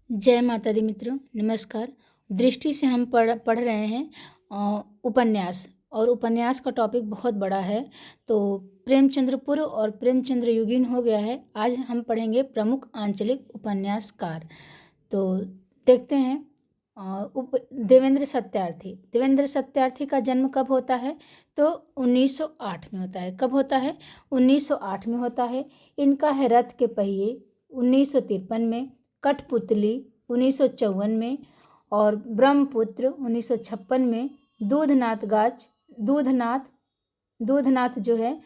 जय माता दी मित्रों, नमस्कार। दृष्टि से हम पढ़ रहे हैं उपन्यास, और उपन्यास का टॉपिक बहुत बड़ा है। तो प्रेमचंद्र पूर्व और प्रेमचंद्र युगीन हो गया है। आज हम पढ़ेंगे प्रमुख आंचलिक उपन्यासकार। तो देखते हैं। देवेंद्र सत्यार्थी। देवेंद्र सत्यार्थी का जन्म कब होता है? तो 1908 में होता है। कब होता है? 1908 में होता है। इनका है रथ के पहिए 1953 में, कठपुतली 1954 में, और ब्रह्मपुत्र 1956 में, दूधनाथ जो है,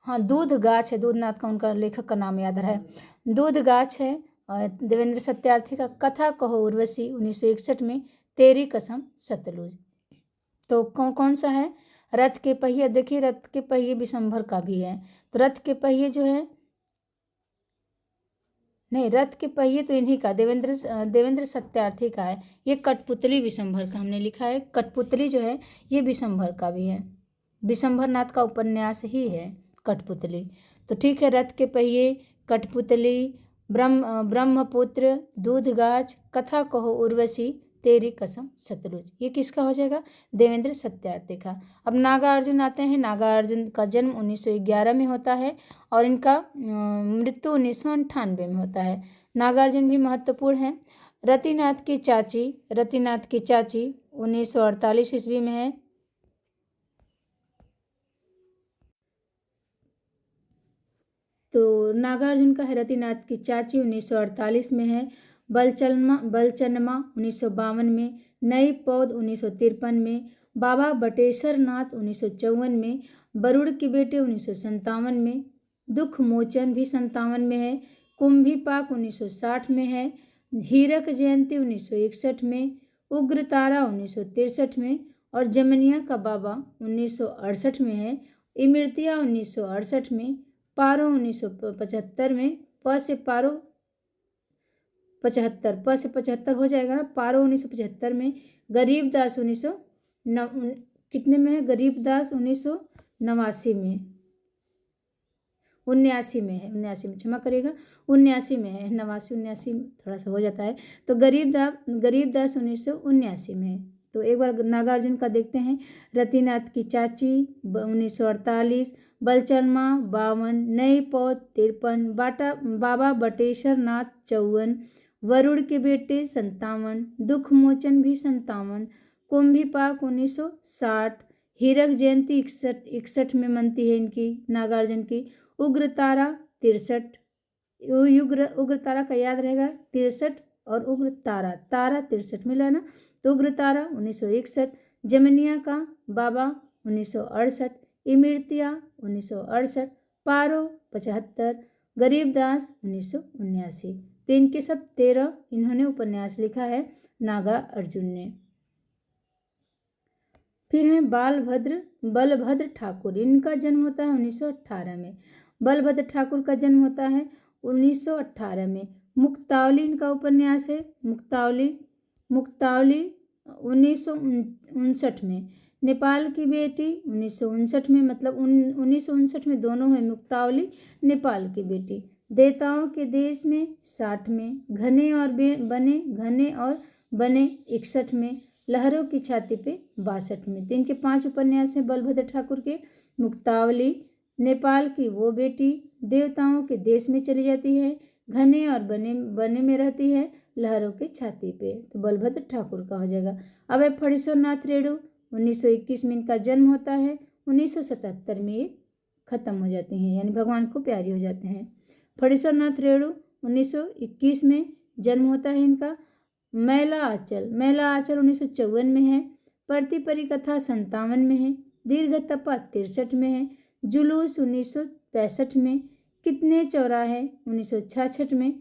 हाँ दूध गाछ है, दूधनाथ का उनका लेखक का नाम याद है, दूध गाछ है। और देवेंद्र सत्यार्थी का कथा कहो उर्वशी 1961 में, तेरी कसम सतलुज। तो कौन कौन सा है? रथ के पहिए। देखिए रथ के पहिए विशंभर का भी है। तो रथ के पहिए जो है, नहीं, रथ के पहिए तो इन्हीं का, देवेंद्र सत्यार्थी का है। ये कठपुतली विशंभर का हमने लिखा है। कठपुतली जो है ये विशंभर का भी है, विशंभर नाथ का उपन्यास ही है कठपुतली। तो ठीक है, रथ के पहिए, कठपुतली, ब्रह्मपुत्र, दूधगाछ, कथा कहो उर्वशी, तेरी कसम सतलुज, ये किसका हो जाएगा? देवेंद्र सत्यार्थी का। अब नागार्जुन आते हैं। नागार्जुन का जन्म 1911 में होता है और इनका मृत्यु 1998 में होता है। नागार्जुन भी महत्वपूर्ण है। रतिनाथ की चाची 1948 ईस्वी में है। तो नागार्जुन का है रतिनाथ की चाची 1948 में है। बलचनमा 1952 में, नई पौध 1953 में, बाबा बटेश्वर नाथ 1954 में, बरुड़ के बेटे 1957 में, दुख मोचन भी 57 में है, कुंभीपाक 1960 में है, हीरक जयंती 1961 में, उग्र तारा 1963 में, और जमनिया का बाबा 1968 में है, इमरतिया 1968 में, पारो 1975 में, प से 75 हो जाएगा ना, पारो 1975 में, गरीबदास 1900 कितने में है? गरीबदास 1989 में, 79 में है, 79 में, क्षमा करिएगा, 79 में है, 89 79 थोड़ा सा हो जाता है। तो गरीबदास 1979 में है। तो एक बार नागार्जुन का देखते हैं। रतिनाथ की चाची 1948, बलचरमा 52, नई पौध 53, बाबा बटेश्वर नाथ 54, वरुण के बेटे 57, दुख मोचन भी 57, कुंभीपाक 1960, हीरक जयंती 61 में मनती है इनकी, नागार्जुन की, उग्र तारा 63, उग्र तारा का याद रहेगा 63, और उग्र तारा 63 मिला ना। तो उग्र तारा 1961, जमनिया का बाबा 1968, इमरतिया 1968, पारो 75, गरीबदास 1979। तो इनके सब 13 इन्होंने उपन्यास लिखा है नागार्जुन ने। फिर हैं बलभद्र ठाकुर। इनका जन्म होता है 1918 में। बलभद्र ठाकुर का जन्म होता है 1918 में। मुक्तावली इनका उपन्यास है। मुक्तावली 1959 में। नेपाल की बेटी 1959 में, मतलब 1959 में दोनों है, मुक्तावली नेपाल की बेटी। देवताओं के देश में 60 में, घने और बने 61 में, लहरों की छाती पे 62 में। तो इनके 5 उपन्यास हैं बलभद्र ठाकुर के। मुक्तावली, नेपाल की वो बेटी, देवताओं के देश में चली जाती है, घने और बने में रहती है, लहरों की छाती पे। तो बलभद्र ठाकुर का हो जाएगा। अब है फणीश्वर नाथ रेणु। 1921 में इनका जन्म होता है। 1977 में ये खत्म हो जाते हैं, यानी भगवान को प्यारी हो जाते हैं। फणीश्वर नाथ रेणु 1921 में जन्म होता है इनका। मैला आंचल 1954 में है। परती परिकथा 57 में है। दीर्घ तपा 63 में है। जुलूस 1965 में। कितने चौराहे 1966 में।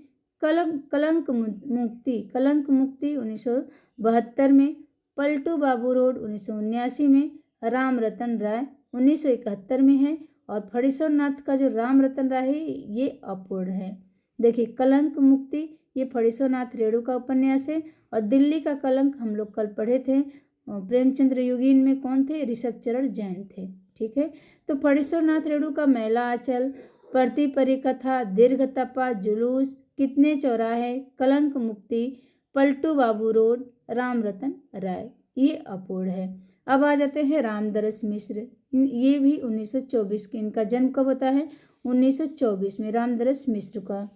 कलंक मुक्ति 1972 में। पलटू बाबू रोड 1979 में। राम रतन राय 1971 में है। और फणीश्वर नाथ का जो राम रतन राय है ये अपूर्ण है। देखिए, कलंक मुक्ति ये फणीश्वर नाथ रेणु का उपन्यास है। और दिल्ली का कलंक हम लोग कल पढ़े थे। प्रेमचंद्र युगीन में कौन थे? ऋषभ चरण जैन थे। ठीक है, तो फणीश्वर नाथ रेणु का मैला आंचल, परती परिकथा, दीर्घ तपा, जुलूस, कितने चौराहे, कलंक मुक्ति, पलटू बाबू रोड, राम रतन राय, ये अपूर्ण है। अब आ जाते हैं रामदरस मिश्र, ये भी 1924 के, इनका जन्म कब होता है? 1924 में रामदरस मिश्र का।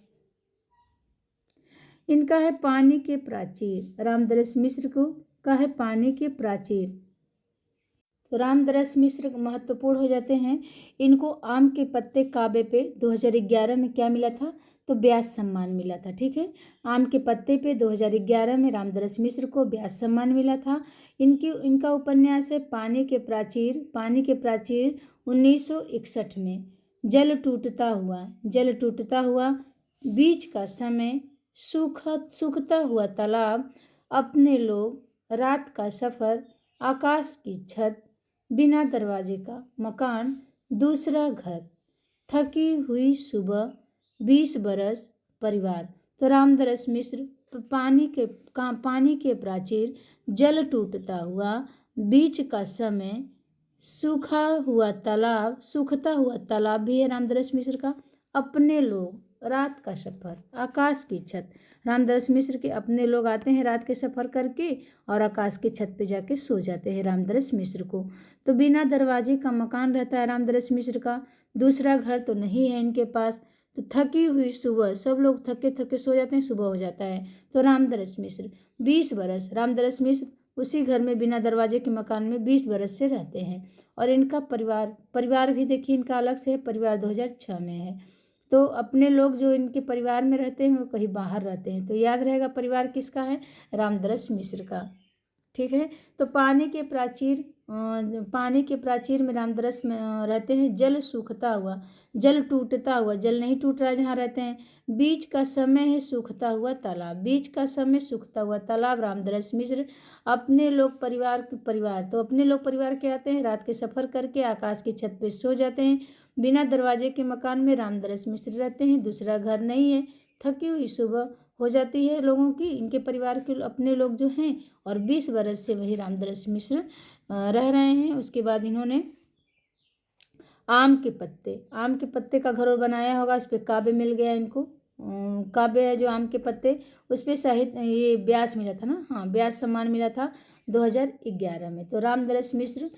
इनका है पानी के प्राचीर, रामदरस मिश्र को का है पानी के प्राचीर। तो रामदरस मिश्र महत्वपूर्ण हो जाते हैं। इनको आम के पत्ते काव्य पे 2011 में क्या मिला था? तो व्यास सम्मान मिला था। ठीक है, आम के पत्ते पे 2011 में रामदरस मिश्र को व्यास सम्मान मिला था। इनका उपन्यास है पानी के प्राचीर। पानी के प्राचीर 1961 में। जल टूटता हुआ, बीच का समय, सूखता हुआ तालाब, अपने लोग, रात का सफर, आकाश की छत, बिना दरवाजे का मकान, दूसरा घर, थकी हुई सुबह, 20 बरस, परिवार। तो रामदरस मिश्र पानी के प्राचीर, जल टूटता हुआ, बीच का समय, सूखता हुआ तालाब भी है रामदरस मिश्र का, अपने लोग, रात का सफर, आकाश की छत। रामदरस मिश्र के अपने लोग आते हैं रात के सफर करके और आकाश की छत पे जाके सो जाते हैं रामदरस मिश्र को। तो बिना दरवाजे का मकान रहता है रामदरस मिश्र का, दूसरा घर तो नहीं है इनके पास। तो थकी हुई सुबह, सब लोग थके थके सो जाते हैं, सुबह हो जाता है। तो रामदरस मिश्र 20 बरस, रामदरस मिश्र उसी घर में बिना दरवाजे के मकान में 20 बरस से रहते हैं। और इनका परिवार भी देखिए इनका अलग से है, परिवार 2006 में है। तो अपने लोग जो इनके परिवार में रहते हैं वो कहीं बाहर रहते हैं। तो याद रहेगा परिवार किसका है? रामदरस मिश्र का। ठीक है, तो पानी के प्राचीर में रामदरस में रहते हैं। जल सूखता हुआ, जल टूटता हुआ, जल नहीं टूट रहा जहाँ रहते हैं। बीच का समय है सूखता हुआ तालाब, बीच का समय सूखता हुआ तालाब, रामदरस मिश्र। अपने लोग परिवार तो अपने लोग परिवार के आते हैं, रात के सफर करके आकाश की छत पे सो जाते हैं। बिना दरवाजे के मकान में रामदरस मिश्र रहते हैं, दूसरा घर नहीं है। थकी हुई सुबह हो जाती है लोगों की, इनके परिवार के अपने लोग जो हैं, और 20 बरस से वही रामदरस मिश्र रह रहे हैं। उसके बाद इन्होंने आम के पत्ते का घर बनाया होगा, उस पर काव्य मिल गया इनको। काव्य है जो आम के पत्ते, उस पर साहित्य ये व्यास मिला था ना, हाँ व्यास सम्मान मिला था 2011 में। तो रामदरस मिश्र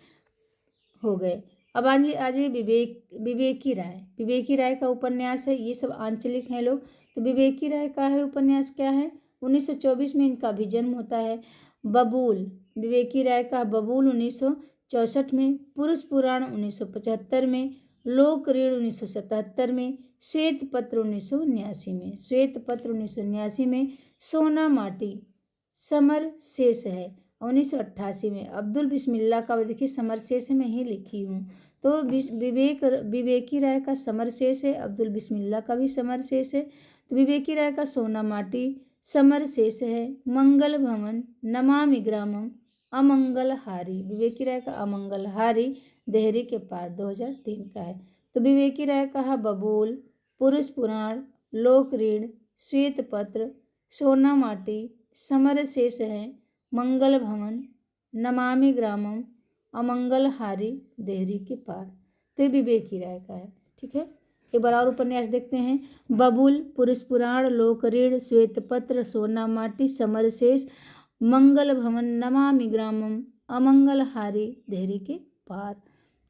हो गए। अब आज विवेकी राय का उपन्यास है। ये सब आंचलिक हैं लोग। तो विवेकी राय का है उपन्यास क्या है? 1924 में इनका भी जन्म होता है। बबूल, विवेकी राय का बबूल 1964 में, पुरुष पुराण 1975 में, लोक ऋण 1977 में, श्वेत पत्र 1979 में, सोना माटी, समर शेष है 1988 में। अब्दुल बिस्मिल्लाह का देखिए समर शेष में ही लिखी हूँ। तो विवेकी राय का समर शेष है, अब्दुल बिस्मिल्लाह का भी समर शेष है। तो विवेकी राय का सोना माटी समर शेष है, मंगल भवन, नमामि ग्रामम, अमंगलहारी, विवेकी राय का अमंगलहारी, देहरी के पार 2003 का है। तो विवेकी राय का है बबूल, पुरुष पुराण, लोक ऋण, श्वेत पत्र, सोना माटी, समर शेष है, मंगल भवन, नमामि ग्रामम, अमंगलहारी, देहरी के पार। तो ये विवेकी राय का है। ठीक है, एक बार और उपन्यास देखते हैं। बबूल, पुरुष पुराण, लोक ऋण, श्वेत पत्र, सोना माटी, समर शेष, मंगल भवन, नमामि ग्रामम, अमंगलहारी, देहरी के पार।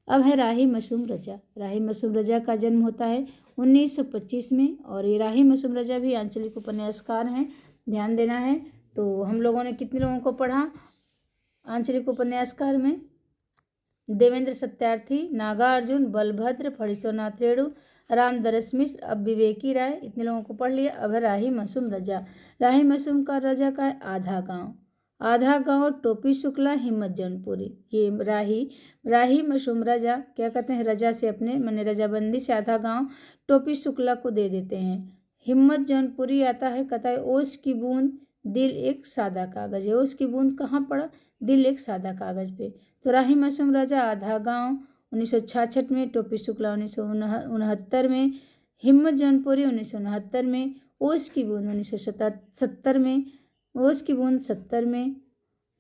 अब है राही मासूम रजा। राही मासूम रजा का जन्म होता है 1925 में, और ये राही मासूम रजा भी आंचलिक उपन्यासकार हैं, ध्यान देना है। तो हम लोगों ने कितने लोगों को पढ़ा आंचलिक उपन्यासकार में? देवेंद्र सत्यार्थी, नागार्जुन, बलभद्र, फणीश्वरनाथ रेणु, रामदरस मिश्र, अब विवेकी राय, इतने लोगों को पढ़ लिया। अब है राही मासूम रजा। राही मासूम का रजा का है आधा गांव, टोपी शुक्ला, हिम्मत जौनपुरी। ये राही मासूम रजा क्या कहते हैं? रजा से अपने माने रजाबंदी से आधा गांव टोपी शुक्ला को दे देते हैं। हिम्मत जौनपुरी आता है, कहता है ओस की बूंद, दिल एक सादा कागज है। ओस की बूंद कहाँ पड़ा? दिल एक सादा कागज पे। तो राही मासूम राजा आधा गांव 1966 में, टोपी शुक्ला 1969 में, हिम्मत जौनपुरी 1969 में, ओस की बूंद 1970 में, ओस की बूंद 70 में,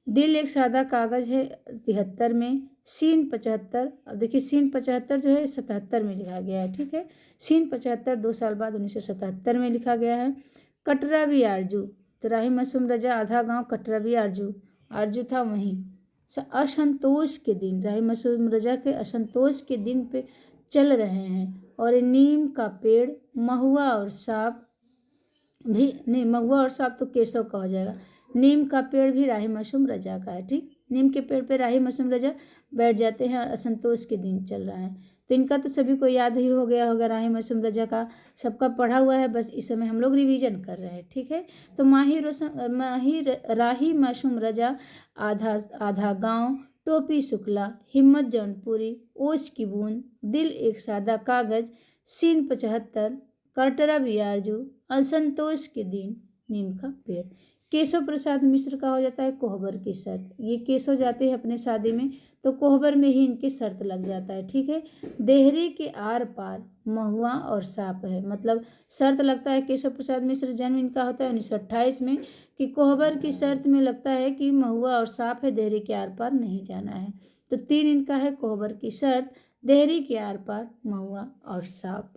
दिल एक सादा कागज है 73 में, सीन 75। अब देखिए सीन 75 जो है 77 में लिखा गया है। ठीक है, सीन 75 2 साल बाद 1977 में लिखा गया है। कटरा भी आरजू, तो राही मासूम रजा आधा गांव कटरा भी आरजू, आरजू था वहीं। असंतोष के दिन, राही मासूम रजा के असंतोष के दिन पे चल रहे हैं। और नीम का पेड़, महुआ और सांप भी नहीं, महुआ और सांप तो केशव का हो जाएगा। नीम का पेड़ भी राही मासूम रजा का है। ठीक, नीम के पेड़ पे राही मासूम रजा बैठ जाते हैं, असंतोष के दिन चल रहा है। तो इनका तो सभी को याद ही हो गया होगा, राही मासूम रजा का सबका पढ़ा हुआ है, बस इस समय हम लोग रिवीजन कर रहे हैं। ठीक है, तो राही मासूम रजा, आधा आधा गांव, टोपी शुक्ला, हिम्मत जौनपुरी, ओस की बूंद, दिल एक सादा कागज, सीन 75, कटरा बियारजू, असंतोष के दिन, नीम का पेड़। केशव प्रसाद मिश्र का हो जाता है कोहबर की शर्त। ये केशव जाते हैं अपने शादी में तो कोहबर में ही इनकी शर्त लग जाता है। ठीक है, देहरी के आर पार महुआ और सांप है, मतलब शर्त लगता है। केशव प्रसाद मिश्र जन्म इनका होता है 1928 में, कि कोहबर की शर्त में लगता है कि महुआ और सांप है, देहरी के आर पार नहीं जाना है। तो 3 इनका है कोहबर की शर्त, देहरी के आर पार, महुआ और सांप।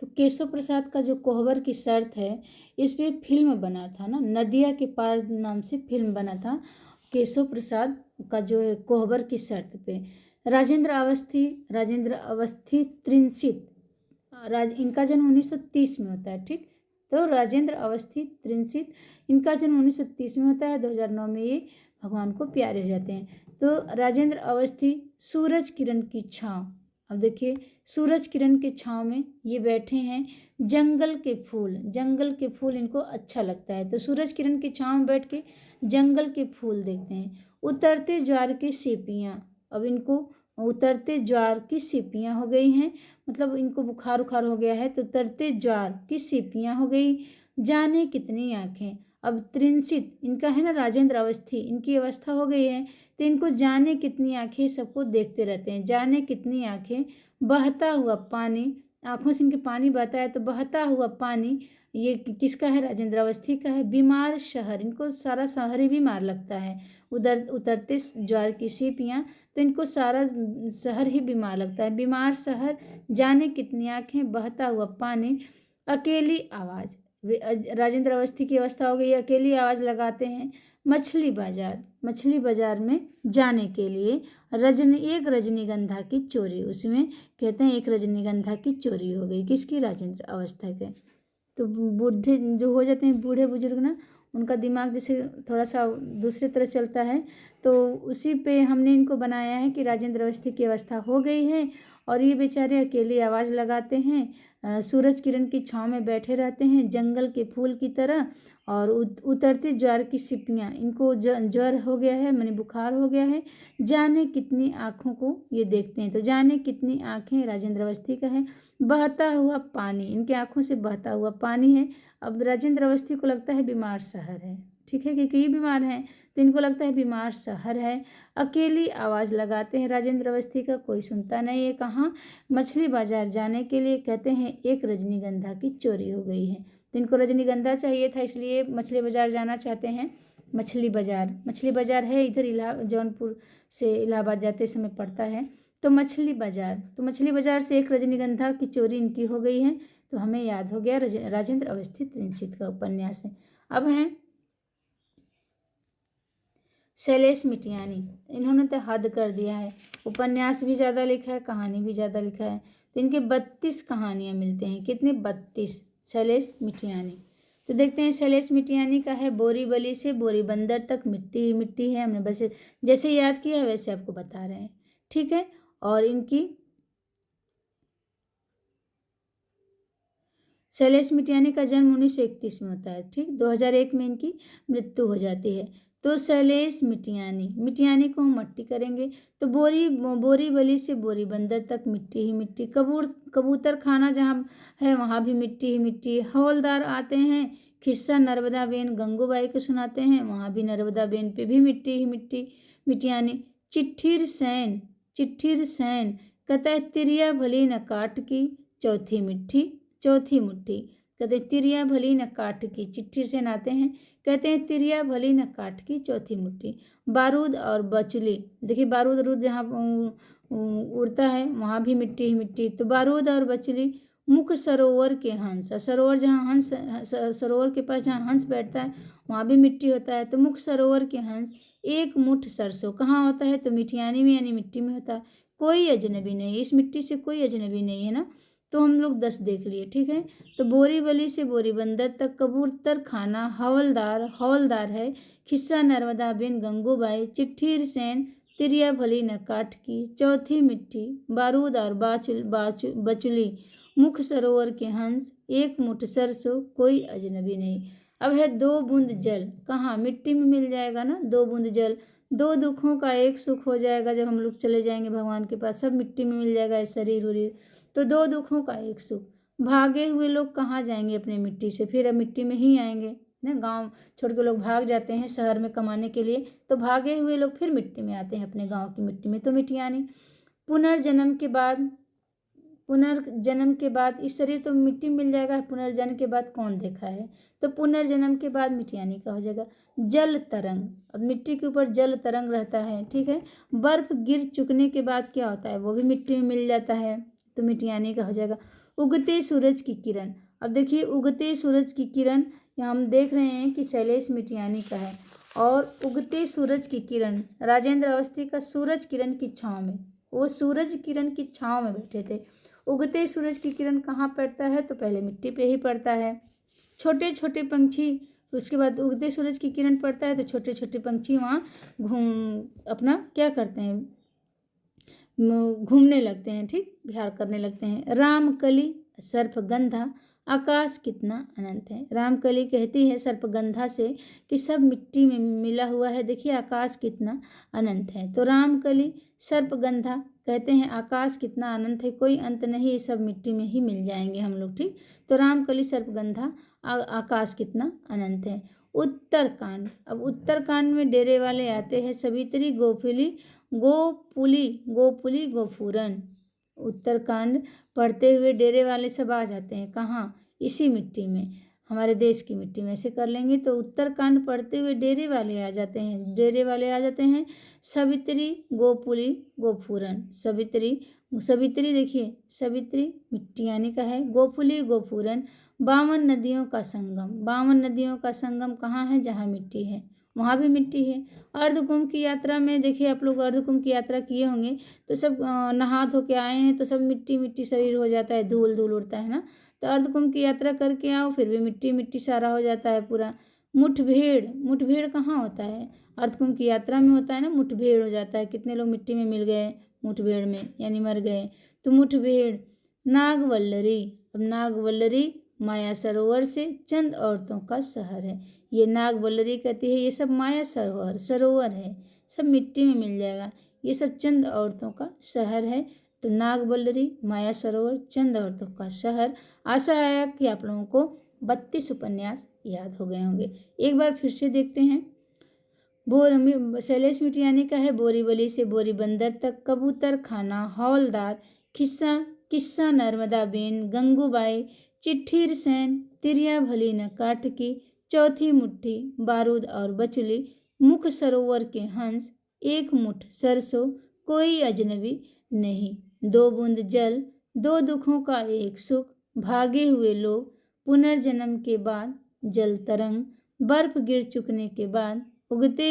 तो केशव प्रसाद का जो कोहबर की शर्त है, इस पे फिल्म बना था ना, नदिया के पार नाम से फिल्म बना था केशव प्रसाद का जो है कोहबर की शर्त पे। राजेंद्र अवस्थी त्रिंसित, इनका जन्म 1930 में होता है। ठीक, तो राजेंद्र अवस्थी त्रिंसित, इनका जन्म 1930 में होता है। 2009 में ये भगवान को प्यारे हो जाते हैं। तो राजेंद्र अवस्थी, सूरज किरण की छाँव। अब देखिए, सूरज किरण के छाँव में ये बैठे हैं, जंगल के फूल इनको अच्छा लगता है, तो सूरज किरण की छाँव में बैठ के जंगल के फूल देखते हैं। उतरते ज्वार की सीपियाँ, अब इनको उतरते ज्वार की सीपियाँ हो गई हैं, मतलब इनको बुखार उखार हो गया है, तो उतरते ज्वार की सीपियाँ हो गई। जाने कितनी आँखें, अब त्रिंसित इनका है ना, राजेंद्र अवस्थी, इनकी अवस्था हो गई है, तो इनको जाने कितनी आँखें, सबको देखते रहते हैं। जाने कितनी आँखें, बहता हुआ पानी, आँखों से इनके पानी बहता है, तो बहता हुआ पानी ये किसका है, राजेंद्र अवस्थी का है। बीमार शहर, इनको सारा शहर ही बीमार लगता है। उधर उतरते ज्वार की सीपियाँ, तो इनको सारा शहर ही बीमार लगता है। बीमार शहर, जाने कितनी आँखें, बहता हुआ पानी, अकेली आवाज़, राजेंद्र अवस्थी की अवस्था हो गई, अकेली आवाज़ लगाते हैं। मछली बाजार में जाने के लिए एक रजनीगंधा की चोरी, उसमें कहते हैं एक रजनीगंधा की चोरी हो गई, किसकी, राजेंद्र अवस्था के। तो बूढ़े जो हो जाते हैं, बूढ़े बुजुर्ग ना, उनका दिमाग जैसे थोड़ा सा दूसरी तरह चलता है, तो उसी पे हमने इनको बनाया है कि राजेंद्र अवस्थी की अवस्था हो गई है और ये बेचारे अकेले आवाज़ लगाते हैं, सूरज किरण की छाँव में बैठे रहते हैं जंगल के फूल की तरह। और उतरती ज्वार की सिपियाँ, इनको ज्वर हो गया है, माने बुखार हो गया है। जाने कितनी आँखों को ये देखते हैं, तो जाने कितनी आँखें राजेंद्र अवस्थी का है। बहता हुआ पानी, इनकी आँखों से बहता हुआ पानी है। अब राजेंद्र अवस्थी को लगता है बीमार शहर है, ठीक है, क्योंकि ये बीमार हैं, तो इनको लगता है बीमार शहर है। अकेली आवाज़ लगाते हैं राजेंद्र अवस्थी का, कोई सुनता नहीं है। कहाँ, मछली बाजार जाने के लिए, कहते हैं एक रजनीगंधा की चोरी हो गई है, तो इनको रजनीगंधा चाहिए था, इसलिए मछली बाजार जाना चाहते हैं। मछली बाजार है इधर जौनपुर से इलाहाबाद जाते समय पड़ता है। तो मछली बाजार से एक रजनीगंधा की चोरी इनकी हो गई है, तो हमें याद हो गया राजेंद्र अवस्थी त्रिंसित का उपन्यास है। अब हैं शैलेश मिटियानी, इन्होंने तो हद कर दिया है, उपन्यास भी ज़्यादा लिखा है, कहानी भी ज़्यादा लिखा है। तो इनके 32 कहानियाँ मिलते हैं, कितने, 32, शैलेश मिटियानी। तो देखते हैं, शैलेश मिटियानी का है बोरीवली से बोरीबंदर तक मिट्टी ही मिट्टी है। हमने बस जैसे याद किया है वैसे आपको बता रहे हैं, ठीक है। और इनकी शैलेश मिटियानी का जन्म 1931 में होता है, ठीक, 2001 में इनकी मृत्यु हो जाती है। तो शैलेश मिटियानी को हम मट्टी करेंगे, तो बोरीवली से बोरीबंदर तक मिट्टी ही मिट्टी। कबूतर खाना जहाँ है वहाँ भी मिट्टी ही मिट्टी। हवलदार आते हैं, खिस्सा नर्मदा बेन गंगूबाई को सुनाते हैं, वहाँ भी नर्मदा बेन पे भी मिट्टी ही मिट्टी। मिटियानी चिट्ठीर सैन कहता, तिरिया भली न काट की चौथी मुट्ठी। कहते तिरिया भली न काट की, चिट्ठी से नाते हैं, कहते हैं तिरिया भली न काट की चौथी मुट्ठी। बारूद और बचुली, देखिए बारूद जहाँ उड़ता है वहाँ भी मिट्टी ही मिट्टी। तो बारूद और बचुली मुख सरोवर के हंस, सरोवर जहाँ हंस, सरोवर के पास जहाँ हंस बैठता है वहाँ भी मिट्टी होता है। तो मुख सरोवर के हंस एक मुठ सरसों कहाँ होता है? तो मिठियानी में यानी मिट्टी में होता है। कोई अजनबी नहीं, इस मिट्टी से कोई अजनबी नहीं है ना। तो हम लोग 10 देख लिए, ठीक है। तो बोरीवली से बोरीबंदर तक कबूतर खाना हवलदार हवलदार है, खिस्सा नर्मदा बिन गंगूबाई, चिट्ठी सेन तिरिया भली न काठ की, चौथी मिट्टी बारूद और बचुली, मुख सरोवर के हंस एक मुठ सरसों कोई अजनबी नहीं। अब है 2 बूंद जल, कहाँ? मिट्टी में मिल जाएगा ना। 2 बूंद जल, 2 दुखों का एक सुख हो जाएगा जब हम लोग चले जाएंगे भगवान के पास, सब मिट्टी में मिल जाएगा शरीर उरीर। तो 2 दुखों का एक सुख। भागे हुए लोग कहाँ जाएंगे अपने मिट्टी से? फिर अब मिट्टी में ही आएंगे ना। गांव छोड़ के लोग भाग जाते हैं शहर में कमाने के लिए, तो भागे हुए लोग फिर मिट्टी में आते हैं, अपने गांव की मिट्टी में। तो मिट्टियानी पुनर्जन्म के बाद इस शरीर तो मिट्टी मिल जाएगा, पुनर्जन्म के बाद कौन देखा है? तो पुनर्जन्म के बाद मिटियानी का हो जाएगा। जल तरंग, अब मिट्टी के ऊपर जल तरंग रहता है, ठीक है। बर्फ गिर चुकने के बाद क्या होता है? वो भी मिट्टी में मिल जाता है, तो मिटियानी का हो जाएगा। उगते सूरज की किरण, अब देखिए उगते सूरज की किरण, यहाँ हम देख रहे हैं कि शैलेश मिटियानी का है। और उगते सूरज की किरण राजेंद्र अवस्थी का सूरज किरण की छाँव में, वो सूरज किरण की छाँव में बैठे थे। उगते सूरज की किरण कहाँ पड़ता है? तो पहले मिट्टी पे ही पड़ता है। छोटे छोटे पंछी, उसके बाद उगते सूरज की किरण पड़ता है तो छोटे छोटे पंछी वहाँ अपना क्या करते हैं? घूमने लगते हैं, ठीक, विहार करने लगते हैं। रामकली सर्पगंधा आकाश कितना अनंत है। रामकली कहती है सर्पगंधा से कि सब मिट्टी में मिला हुआ है, देखिए आकाश कितना अनंत है। तो रामकली सर्पगंधा कहते हैं आकाश कितना अनंत है, कोई अंत नहीं, सब मिट्टी में ही मिल जाएंगे हम लोग, ठीक। तो रामकली सर्पगंधा आकाश कितना अनंत है। उत्तरकांड, अब उत्तरकांड में डेरे वाले आते हैं, सवित्री गोपुली गोफूरन। उत्तरकांड पढ़ते हुए डेरे वाले सब आ जाते हैं, कहाँ? इसी मिट्टी में, हमारे देश की मिट्टी में। ऐसे कर लेंगे तो उत्तरकांड पढ़ते हुए डेरे वाले आ जाते हैं। सवित्री गोपुली गोफूरन, सवित्री देखिए, सवित्री मिट्टियानी का है, गोपुली गोफूरन 52 नदियों का संगम। 52 नदियों का संगम कहाँ है? जहाँ मिट्टी है वहाँ भी मिट्टी है। अर्धकुंभ की यात्रा में देखिए, आप लोग अर्धकुंभ की यात्रा किए होंगे तो सब नहा धो के आए हैं तो सब मिट्टी मिट्टी शरीर हो जाता है, धूल धूल उड़ता है ना। तो अर्धकुंभ की यात्रा करके आओ फिर भी मिट्टी मिट्टी सारा हो जाता है पूरा। मुठभेड़ कहाँ होता है? अर्धकुंभ की यात्रा में होता है ना, मुठभेड़ हो जाता है, कितने लोग मिट्टी में मिल गए मुठभेड़ में, यानी मर गए। तो मुठभेड़। नागवल्लरी, अब नागवल्लरी माया सरोवर से चंद औरतों का शहर है। ये नागवल्लरी कहती है ये सब माया सरोवर है, सब मिट्टी में मिल जाएगा, ये सब चंद औरतों का शहर है। तो नागवल्लरी माया सरोवर चंद औरतों का शहर। आशा है कि आप लोगों को 32 उपन्यास याद हो गए होंगे। एक बार फिर से देखते हैं। शैलेश मिटियानी का है बोरीवली से बोरीबंदर तक कबूतर खाना हवलदार, किस्सा नर्मदा बेन गंगूबाई, चिट्ठीर सेन तिरिया भली न काठ की, चौथी मुट्ठी बारूद और बचुली, मुख सरोवर के हंस एक मुठ सरसों कोई अजनबी नहीं, 2 बूंद जल 2 दुखों का एक सुख, भागे हुए लोग पुनर्जन्म के बाद जल तरंग, बर्फ गिर चुकने के बाद उगते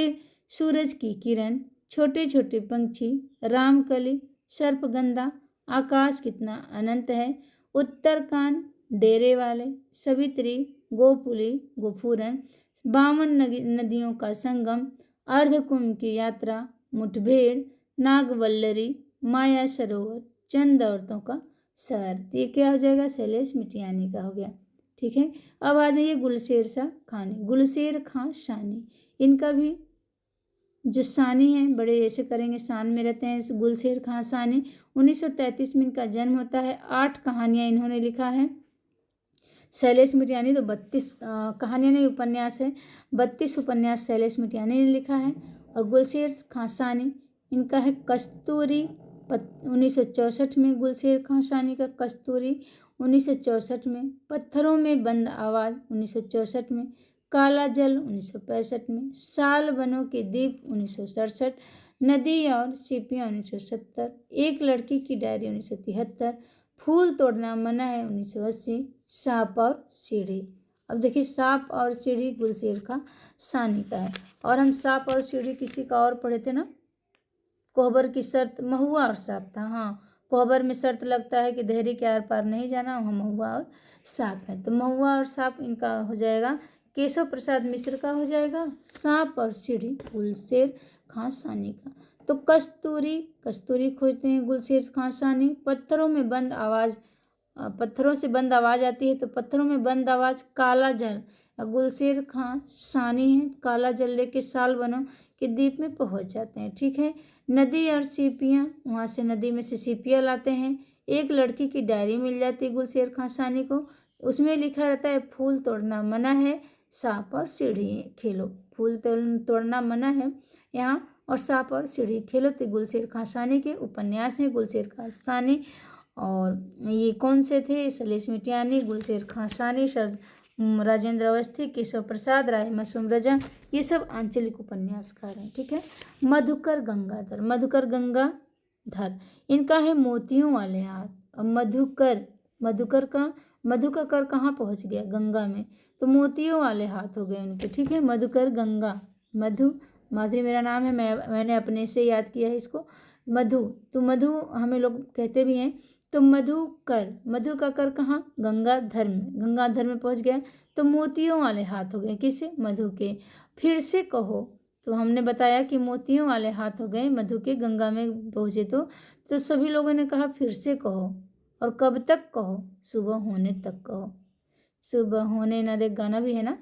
सूरज की किरण, छोटे छोटे पंछी, रामकली सर्पगंधा, आकाश कितना अनंत है, उत्तरकांड, डेरे वाले, सवित्री गोपुली गोफूरन, 52 नदियों का संगम, अर्धकुंभ की यात्रा, मुठभेड़, नागवल्लरी, माया सरोवर, चंद औरतों का शहर। ये क्या हो जाएगा? शैलेश मिटियानी का हो गया, ठीक है। अब आ जाइए गुलशेर खां सानी, इनका भी जो सानी है बड़े ऐसे करेंगे, शान में रहते हैं। गुलशेर खां सानी 1933 में इनका जन्म होता है। 8 कहानियाँ इन्होंने लिखा है। शैलेश मिटियानी तो 32 कहानियाँ नहीं उपन्यास है, 32 उपन्यास शैलेश मिटियानी ने लिखा है। और गुलशेर खां सानी इनका है कस्तूरी 1964 में, गुलशेर खां सानी का कस्तूरी 1964 में, पत्थरों में बंद आवाज़ 1964 में, काला जल 1965 में, साल बनों के दीप 1967, नदी और सीपियाँ 1970, एक लड़की की डायरी 1973, फूल तोड़ना मना है 1980, सांप और सीढ़ी। अब देखिए सांप और सीढ़ी गुलशेर खां सानी का है। और हम सांप और सीढ़ी किसी का और पढ़े थे ना, कोहबर की शर्त महुआ और सांप था। हाँ, कोहबर में शर्त लगता है कि देहरी के आर पार नहीं जाना, वहाँ महुआ और सांप है। तो महुआ और सांप इनका हो जाएगा, केशव प्रसाद मिश्र का हो जाएगा, सांप और सीढ़ी गुलशेर खां सानी का। तो कस्तूरी, कस्तूरी खोजते हैं गुलशेर खां सानी। पत्थरों से बंद आवाज आती है, तो पत्थरों में बंद आवाज काला जल गुलशेर खां सानी है। काला जल लेके साल बनो के द्वीप में पहुंच जाते हैं। ठीक है। नदी और सीपियाँ, वहाँ से नदी में से सीपियाँ लाते हैं। एक लड़की की डायरी मिल जाती है गुलशेर खां सानी को, उसमें लिखा रहता है फूल तोड़ना मना है, सांप और सीढ़ी खेलो। फूल तोड़ना मना है यहाँ, और सांप और सीढ़ी खेलो। तो गुलशेर खां सानी के उपन्यास हैं गुलशेर खां सानी। और ये कौन से थे? सलीस मिटियानी, गुलशेर खां सानी, सब राजेंद्र अवस्थी, केशव प्रसाद, राय मासूम रजा, ये सब आंचलिक उपन्यासकार हैं। ठीक है। मधुकर गंगाधर, मधुकर गंगाधर, इनका है मोतियों वाले हाथ। अब मधुकर का मधु का कर कहाँ पहुँच गया? गंगा में, तो मोतियों वाले हाथ हो गए उनके। ठीक है। मधुकर गंगा, मधु माधुरी मेरा नाम है, मैंने अपने से याद किया है इसको। मधु, तो मधु हमें लोग कहते भी हैं। तो मधु का कर कहाँ? गंगाधर में पहुंच गया। तो मोतियों वाले हाथ हो गए किसे? मधु के। फिर से कहो, तो हमने बताया कि मोतियों वाले हाथ हो गए मधु के, गंगा में पहुंचे। तो सभी लोगों ने कहा फिर से कहो। और कब तक कहो? सुबह होने तक कहो। सुबह होने ना, एक गाना भी है ना।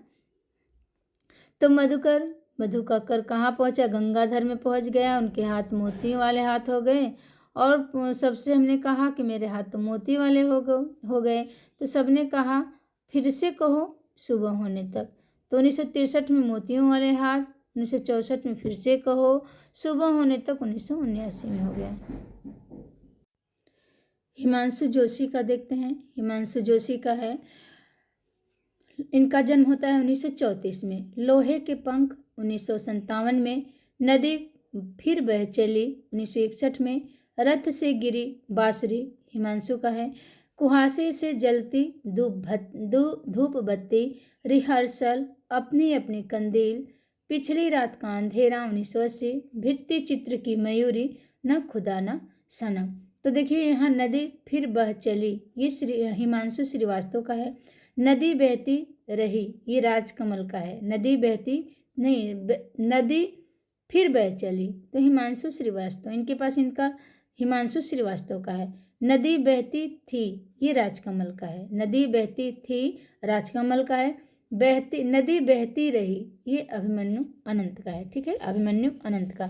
तो मधु का कर कहाँ पहुंचा? गंगाधर में पहुंच गया। उनके हाथ मोतियों वाले हाथ हो गए। और सबसे हमने कहा कि मेरे हाथ तो मोती वाले हो गए। तो सबने कहा फिर से कहो सुबह होने तक। तो 1963 में मोतियों वाले हाथ, 1964 में फिर से कहो सुबह होने तक, 1979 में हो गया। हिमांशु जोशी का देखते हैं। हिमांशु जोशी का है, इनका जन्म होता है 1934 में। लोहे के पंख 1957 में। नदी फिर बह चली 1961 में। रथ से गिरी बांसुरी हिमांशु का है। कुहासे से जलती धूप बत्ती, रिहर्सल, अपनी अपनी कंदील, पिछली रात का अंधेरा 1980, भित्ति चित्र की मयूरी, न खुदा न सनम। तो देखिए यहाँ नदी फिर बह चली, ये हिमांशु श्रीवास्तव का है। नदी बहती रही, ये राजकमल का है। नदी फिर बह चली, तो हिमांशु श्रीवास्तव, इनके पास इनका हिमांशु श्रीवास्तव का है। नदी बहती थी, ये राजकमल का है। नदी बहती थी राजकमल का है। नदी बहती रही, ये अभिमन्यु अनंत का है। ठीक है, अभिमन्यु अनंत का।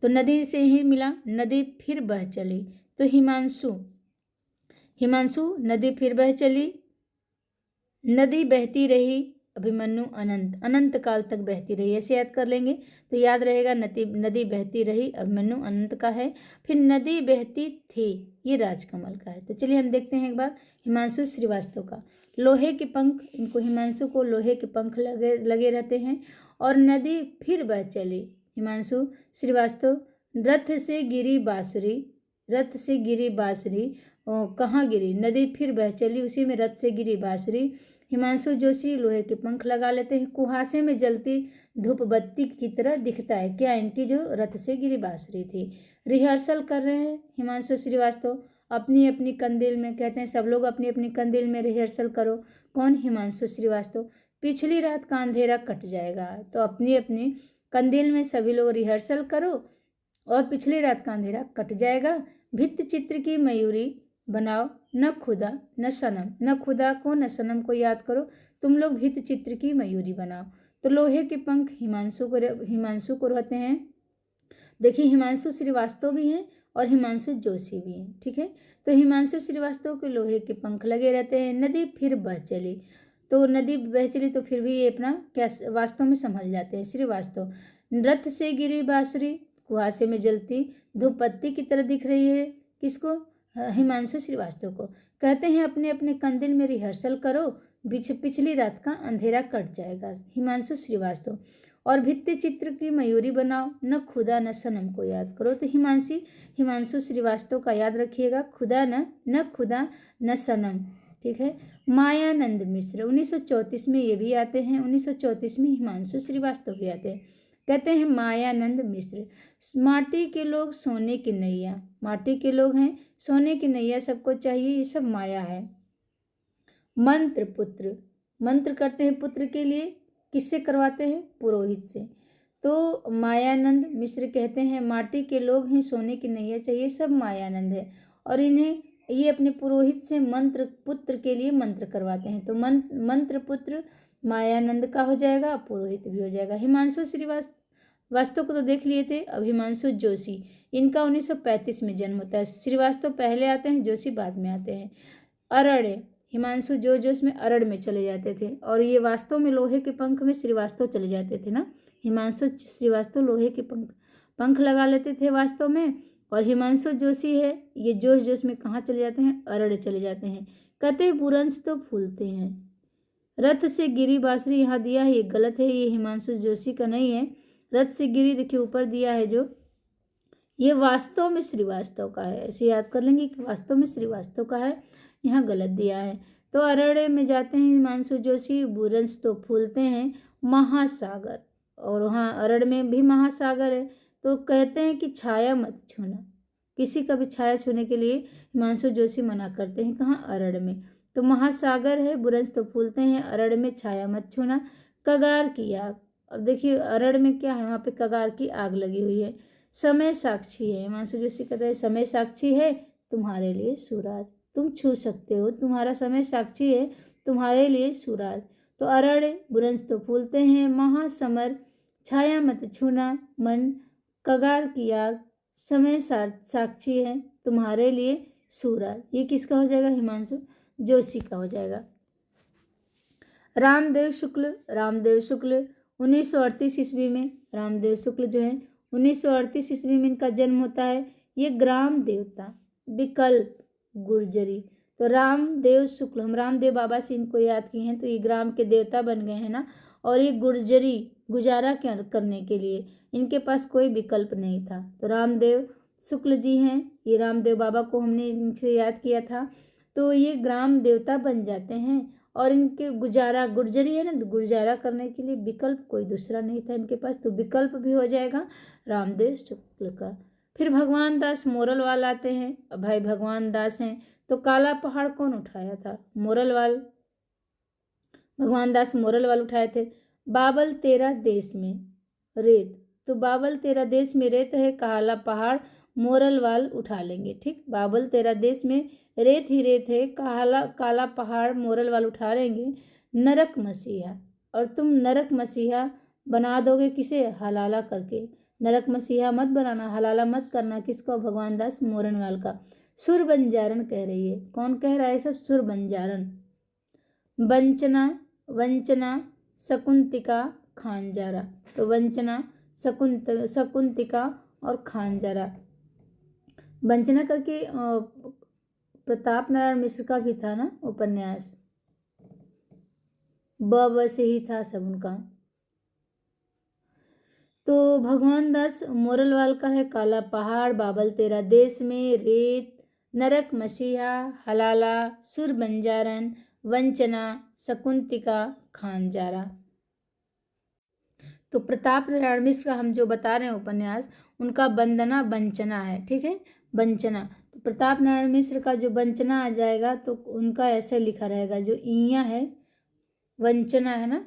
तो नदी से ही मिला, नदी फिर बह चली। तो हिमांशु नदी फिर बह चली, नदी बहती रही, अभिमन्यु अनंत काल तक बहती रही, ऐसे याद कर लेंगे तो याद रहेगा। नदी बहती रही अभिमन्यु अनंत का है। फिर नदी बहती थी, ये राजकमल का है। तो चलिए हम देखते हैं एक बार हिमांशु श्रीवास्तव का। लोहे के पंख, इनको हिमांशु को लोहे के पंख लगे रहते हैं। और नदी फिर बह चली, हिमांशु श्रीवास्तव। रथ से गिरी बांसुरी, कहाँ गिरी? नदी फिर बह चली, उसी में रथ से गिरी बांसुरी। हिमांशु जोशी लोहे के पंख लगा लेते हैं। कुहासे में जलती धूप बत्ती की तरह दिखता है, क्या? इनकी जो रथ से गिरी बांसुरी थी। रिहर्सल कर रहे हैं हिमांशु श्रीवास्तव अपनी अपनी कंदील में, कहते हैं सब लोग अपनी अपनी कंदील में रिहर्सल करो। कौन? हिमांशु श्रीवास्तव। पिछली रात का अंधेरा कट जाएगा, तो अपनी अपनी कंदील में सभी लोग रिहर्सल करो और पिछली रात का अंधेरा कट जाएगा। भित्त चित्र की मयूरी बनाओ, न खुदा न सनम। न खुदा को न सनम को याद करो, तुम लोग भित्त चित्र की मयूरी बनाओ। तो लोहे के पंख हिमांशु को रहते हैं। देखिए हिमांशु श्रीवास्तव भी हैं और हिमांशु जोशी भी हैं। ठीक है, तो हिमांशु श्रीवास्तव के लोहे के पंख लगे रहते हैं। नदी फिर बह चली, तो नदी बह चली तो फिर भी ये अपना क्या वास्तव में संभल जाते हैं श्रीवास्तव। रथ से गिरी बांसुरी, कुहासे में जलती धूप बत्ती की तरह दिख रही है, किसको? हिमांशु श्रीवास्तव को। कहते हैं अपने अपने कंदील में रिहर्सल करो, पिछली रात का अंधेरा कट जाएगा, हिमांशु श्रीवास्तव। और भित्ति चित्र की मयूरी बनाओ, न खुदा न सनम को याद करो। तो हिमांशु श्रीवास्तव का याद रखिएगा, खुदा न खुदा न सनम, ठीक है। मायानंद मिश्र 1934 में ये भी आते हैं, 1934 में हिमांशु श्रीवास्तव भी आते हैं। कहते हैं मायानंद मिश्र, माटी के लोग सोने की नैया, माटी के लोग हैं, सोने की नैया सबको चाहिए, ये सब माया है। मंत्र पुत्र, मंत्र करते हैं पुत्र के लिए, किससे करवाते हैं? पुरोहित से। तो मायानंद मिश्र कहते हैं माटी के लोग हैं, सोने की नैया चाहिए, सब मायानंद है, और इन्हें ये अपने पुरोहित से मंत्र पुत्र के लिए मंत्र करवाते हैं। तो मंत्र पुत्र मायानंद का हो जाएगा, पुरोहित भी हो जाएगा। हिमांशु श्रीवास्तव को तो देख लिए थे। अब हिमांशु जोशी, इनका 1935 में जन्म होता है। श्रीवास्तव पहले आते हैं, जोशी बाद में आते हैं। अरड़, हिमांशु जोश में अरड़ में चले जाते थे, और ये वास्तव में लोहे के पंख में श्रीवास्तव चले जाते थे ना। हिमांशु श्रीवास्तव लोहे के पंख लगा लेते थे वास्तव में, और हिमांशु जोशी है ये जोश में कहाँ चले जाते हैं? अरड़ चले जाते हैं। कहते बुरंश तो फूलते हैं, रथ से गिरी बांसुरी यहाँ दिया है, ये गलत है, ये हिमांशु जोशी का नहीं है। रथ से गिरी देखिए ऊपर दिया है जो, ये वास्तव में श्रीवास्तव का है, ऐसे याद कर लेंगे कि वास्तव में श्रीवास्तव का है, यहाँ गलत दिया है। तो अरड़ में जाते हैं हिमांशु जोशी, बुरंश तो फूलते हैं, महासागर, और वहाँ अरड़ में भी महासागर है। तो कहते हैं कि छाया मत छूना, किसी का भी छाया छूने के लिए हिमांशु जोशी मना करते हैं, कहाँ? अरड़ में। तो महासागर है, बुरंश तो फूलते हैं, अरड़ में छाया मत छूना। कगार की आग, अब देखिए अरड़ में क्या है? वहाँ पे कगार की आग लगी हुई है। समय साक्षी है, हिमांशु जोशी कहते हैं समय साक्षी है तुम्हारे लिए सूरज, तुम छू सकते हो, तुम्हारा समय साक्षी है तुम्हारे लिए सूरज। तो अरड़, बुरंश तो फूलते हैं, महासमर, छाया मत छूना, मन, कगार की आग, समय साक्षी है तुम्हारे लिए सूरज, ये किसका हो जाएगा? हिमांशु जोशी का हो जाएगा। रामदेव शुक्ल, रामदेव शुक्ल 1938 ईस्वी में, रामदेव शुक्ल जो है 1938 ईस्वी में इनका जन्म होता है। ये ग्राम देवता, विकल्प गुर्जरी। तो रामदेव शुक्ल, हम रामदेव बाबा से इनको याद किए हैं, तो ये ग्राम के देवता बन गए हैं ना। और ये गुर्जरी, गुजारा करने के लिए इनके पास कोई विकल्प नहीं था। तो रामदेव शुक्ल जी हैं, ये रामदेव बाबा को हमने इनसे याद किया था। तो ये ग्राम देवता बन जाते हैं, और इनके गुजारा, गुर्जरी है ना, गुजारा करने के लिए विकल्प कोई दूसरा नहीं था इनके पास, तो विकल्प भी हो जाएगा रामदेव शुक्ल का। फिर भगवान दास मोरलवाल आते हैं। अब भाई भगवान दास हैं, तो काला पहाड़ कौन उठाया था? मोरलवाल, भगवान दास मोरलवाल उठाए थे। बाबल तेरा देश में रेत, तो बाबल तेरा देश में रेत है, काला पहाड़ मोरलवाल उठा लेंगे, ठीक। बाबल तेरा देश में रेत ही रेत है, काला पहाड़ मोरलवाल उठा लेंगे। नरक मसीहा, और तुम नरक मसीहा बना दोगे किसे? हलाला करके। नरक मसीहा मत बनाना, हलाला मत करना, किसको? भगवान दास मोरनवाल का। सुर बंजारन कह रही है, कौन कह रहा है सब? सुर बंजारन। वंचना, वंचना, शकुंतिका, खानजारा, तो वंचना, शकुंतिका और खानजारा। वंचना करके प्रताप नारायण मिश्र का भी था ना उपन्यास, ब से ही था सब उनका। तो भगवान दास मोरलवाल का है काला पहाड़, बाबल तेरा देश में रेत, नरक मसीहा, हलाला, सुर बंजारन, वंचना, शकुंतिका, खानजारा। तो प्रताप नारायण मिश्र का हम जो बता रहे हैं उपन्यास, उनका वंदना वंचना है, ठीक है, वंचना। तो प्रताप नारायण मिश्र का जो वंचना आ जाएगा, तो उनका ऐसे लिखा रहेगा, जो ईया है वंचना है ना,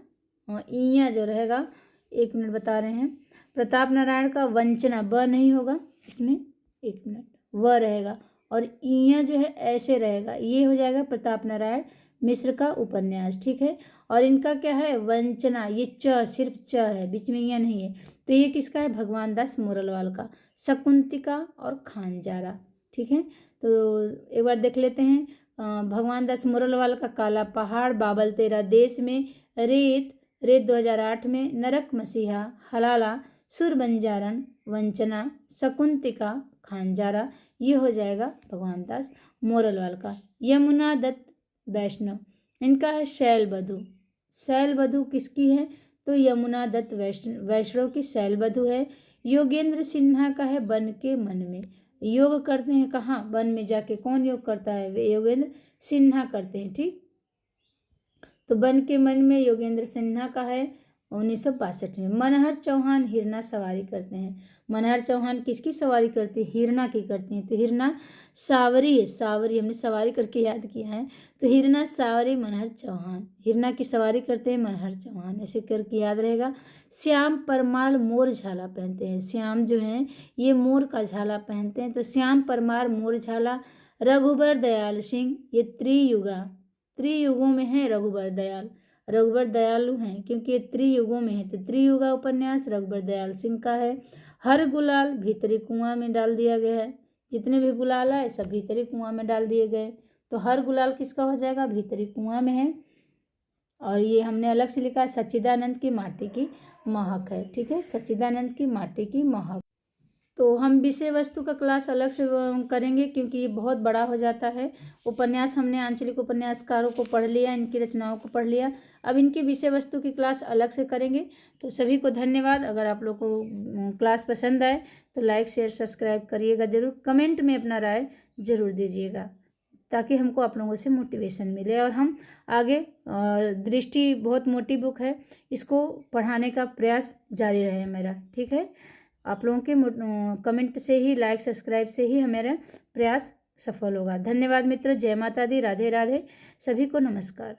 ईया जो रहेगा, एक मिनट बता रहे हैं। प्रताप नारायण का वंचना, ब नहीं होगा इसमें, एक मिनट, व रहेगा, और ईया जो है ऐसे रहेगा, ये हो जाएगा प्रताप नारायण मिश्र का उपन्यास, ठीक है। और इनका क्या है? वंचना, ये च, सिर्फ च है, बीच में यह नहीं है, तो ये किसका है? भगवान दास मोरलवाल का। शकुंतिका और खानजारा, ठीक है। तो एक बार देख लेते हैं। भगवान दास मोरलवाल का काला पहाड़, बाबल तेरा देश में, रेत, रेत 2008 में, नरक मसीहा, हलाला, सुर बंजारन, वंचना, शकुंतिका, खानजारा, ये हो जाएगा भगवान दास मोरलवाल का। यमुना दत्त वैष्णव, इनका है शैलवधु। शैलवधु किसकी है? तो यमुना दत्त वैष्णव की शैलवधू है। योगेंद्र सिन्हा का है वन के मन में। योग करते हैं कहाँ? वन में जाके। कौन योग करता है? वे योगेंद्र सिन्हा करते हैं। ठीक, तो वन के मन में योगेंद्र सिन्हा का है 1962 में। मनहर चौहान हिरना सवारी करते हैं। मनहर चौहान किसकी सवारी करती है? हिरना की करती हैं। तो हिरना सावरी है, सावरी हमने सवारी करके याद किया है। तो हिरना सावरी मनहर चौहान, हिरना की सवारी करते हैं मनहर चौहान, ऐसे करके याद रहेगा। श्याम परमार मोर झाला पहनते हैं। श्याम जो हैं ये मोर का झाला पहनते हैं। तो श्याम परमार मोर झाला। रघुबर दयाल सिंह ये त्रियुगों में है। रघुबर दयालु हैं क्योंकि ये त्रियुगों में है। तो त्रियुगा उपन्यास रघुबर दयाल सिंह का है। हर गुलाल भीतरी कुआं में डाल दिया गया है। जितने भी गुलाल आए सब भीतरी कुआं में डाल दिए गए। तो हर गुलाल किसका हो जाएगा? भीतरी कुआं में है। और ये हमने अलग से लिखा है सच्चिदानंद की माटी की महक है। ठीक है, सच्चिदानंद की माटी की महक। तो हम विषय वस्तु का क्लास अलग से करेंगे क्योंकि ये बहुत बड़ा हो जाता है। उपन्यास हमने आंचलिक उपन्यासकारों को पढ़ लिया, इनकी रचनाओं को पढ़ लिया। अब इनकी विषय वस्तु की क्लास अलग से करेंगे। तो सभी को धन्यवाद। अगर आप लोग को क्लास पसंद आए तो लाइक शेयर सब्सक्राइब करिएगा ज़रूर। कमेंट में अपना राय ज़रूर दीजिएगा ताकि हमको आप लोगों से मोटिवेशन मिले और हम आगे दृष्टि बहुत मोटी बुक है, इसको पढ़ाने का प्रयास जारी रहे मेरा। ठीक है, आप लोगों के कमेंट से ही, लाइक सब्सक्राइब से ही हमारा प्रयास सफल होगा। धन्यवाद मित्रों। जय माता दी। राधे राधे। सभी को नमस्कार।